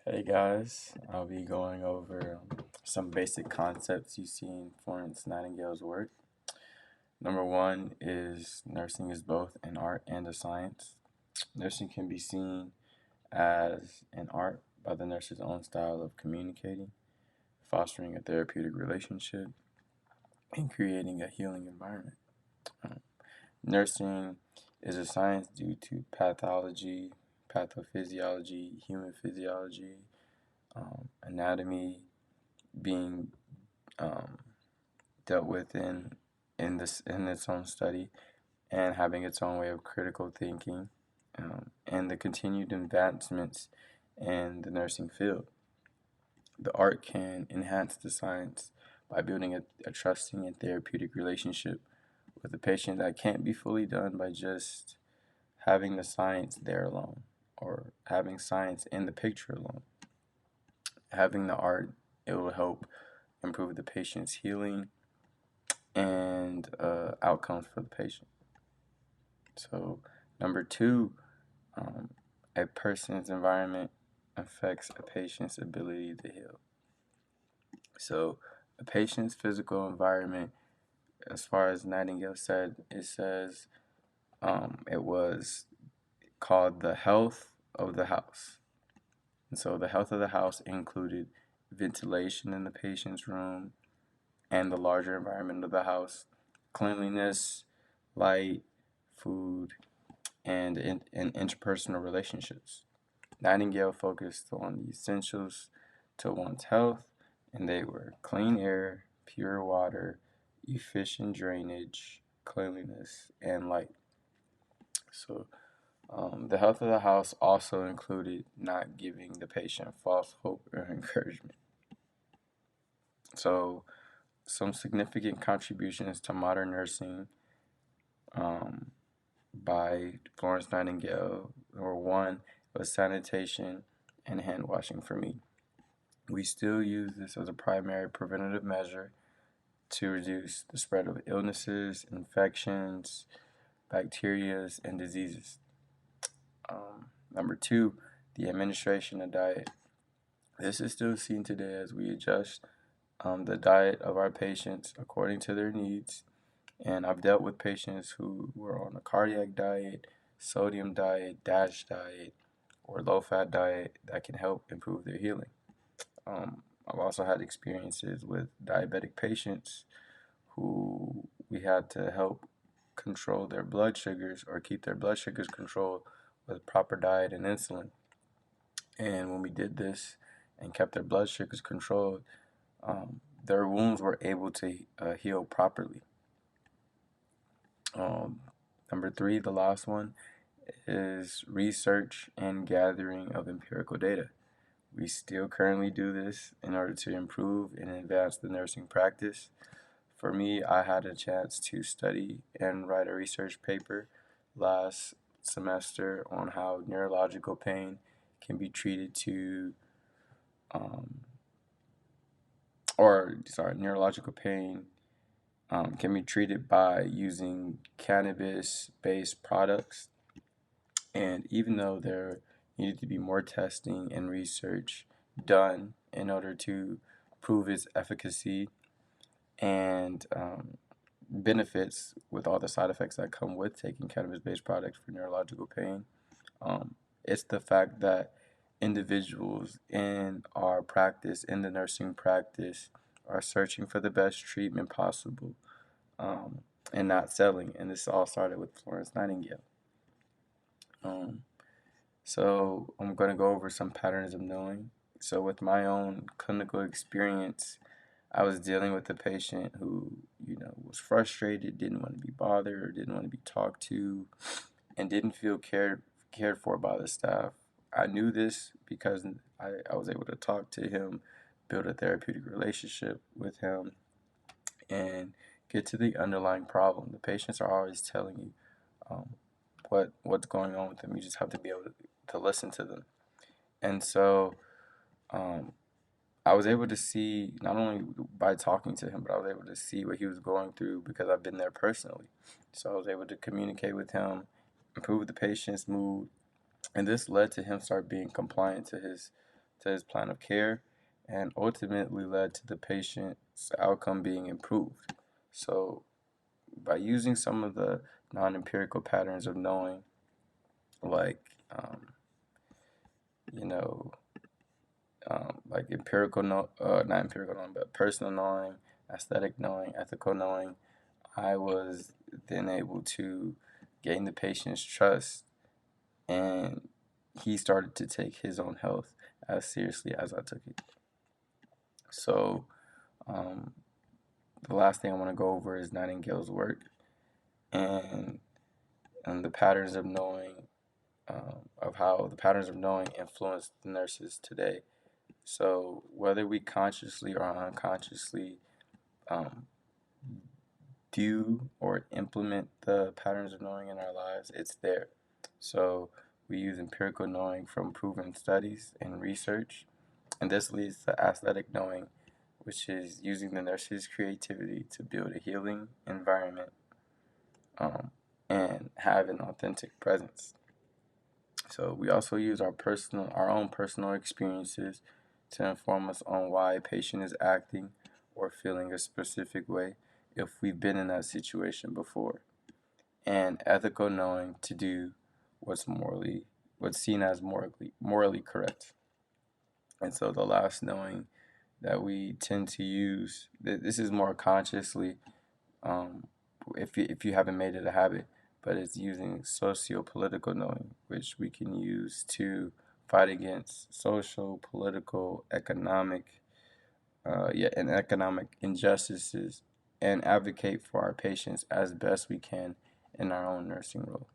Hey guys, I'll be going over some basic concepts you see in Florence Nightingale's work. Number one is nursing is both an art and a science. Nursing can be seen as an art by the nurse's own style of communicating, fostering a therapeutic relationship, and creating a healing environment. Um, Nursing is a science due to pathology, pathophysiology, human physiology, anatomy being um, dealt with in its own study and having its own way of critical thinking, and the continued advancements in the nursing field. The art can enhance the science by building a trusting and therapeutic relationship with the patient that can't be fully done by just having the science there alone or having science in the picture alone. Having the art, it will help improve the patient's healing and outcomes for the patient. So, number two, um, a person's environment affects a patient's ability to heal. So, a patient's physical environment, as far as Nightingale said, it says it was called the health of the house. And so, the health of the house included ventilation in the patient's room and the larger environment of the house, cleanliness, light, food, and interpersonal relationships. Nightingale focused on the essentials to one's health, and they were clean air, pure water, efficient drainage, cleanliness, and light. So, the health of the house also included not giving the patient false hope or encouragement. So, some significant contributions to modern nursing um, by Florence Nightingale. Number one was sanitation and hand washing for me. We still use this as a primary preventative measure to reduce the spread of illnesses, infections, bacteria, and diseases. Number two, the administration of diet. This is still seen today as we adjust the diet of our patients according to their needs. And I've dealt with patients who were on a cardiac diet, sodium diet, DASH diet, or low fat diet that can help improve their healing. I've also had experiences with diabetic patients who we had to help control their blood sugars or keep their blood sugars controlled with proper diet and insulin. And when we did this and kept their blood sugars controlled, their wounds were able to heal properly. Um, Number three, the last one, is research and gathering of empirical data. We still currently do this in order to improve and advance the nursing practice. For me, I had a chance to study and write a research paper last semester on how neurological pain can be treated um, neurological pain can be treated by using cannabis-based products. And even though there needed to be more testing and research done in order to prove its efficacy and benefits with all the side effects that come with taking cannabis-based products for neurological pain, it's the fact that individuals in our practice, in the nursing practice, are searching for the best treatment possible um, and not selling. And this all started with Florence Nightingale. Um, so I'm going to go over some patterns of knowing. So with my own clinical experience, I was dealing with a patient who, was frustrated, didn't want to be bothered, or didn't want to be talked to, and didn't feel cared for by the staff. I knew this because I was able to talk to him, build a therapeutic relationship with him, and get to the underlying problem. The patients are always telling you um, what's going on with them. You just have to be able to listen to them. And so um, I was able to see, not only by talking to him, but I was able to see what he was going through because I've been there personally. So I was able to communicate with him, improve the patient's mood, and this led to him start being compliant to his plan of care and ultimately led to the patient's outcome being improved. So, by using some of the non-empirical patterns of knowing, like you know, like empirical not empirical knowing, but personal knowing, aesthetic knowing, ethical knowing, I was then able to gain the patient's trust, and he started to take his own health as seriously as I took it. So, um, the last thing I want to go over is Nightingale's work and the patterns of knowing, of how the patterns of knowing influence the nurses today. So, whether we consciously or unconsciously um, do or implement the patterns of knowing in our lives, it's there. So, we use empirical knowing from proven studies and research, and this leads to aesthetic knowing, which is using the nurse's creativity to build a healing environment um, and have an authentic presence. So we also use our own personal experiences to inform us on why a patient is acting or feeling a specific way if we've been in that situation before, and ethical knowing to do what's seen as morally correct. And so the last knowing that we tend to use, this is more consciously, um, if you haven't made it a habit, but it's using socio-political knowing, which we can use to fight against social, political, and economic injustices, and advocate for our patients as best we can in our own nursing role.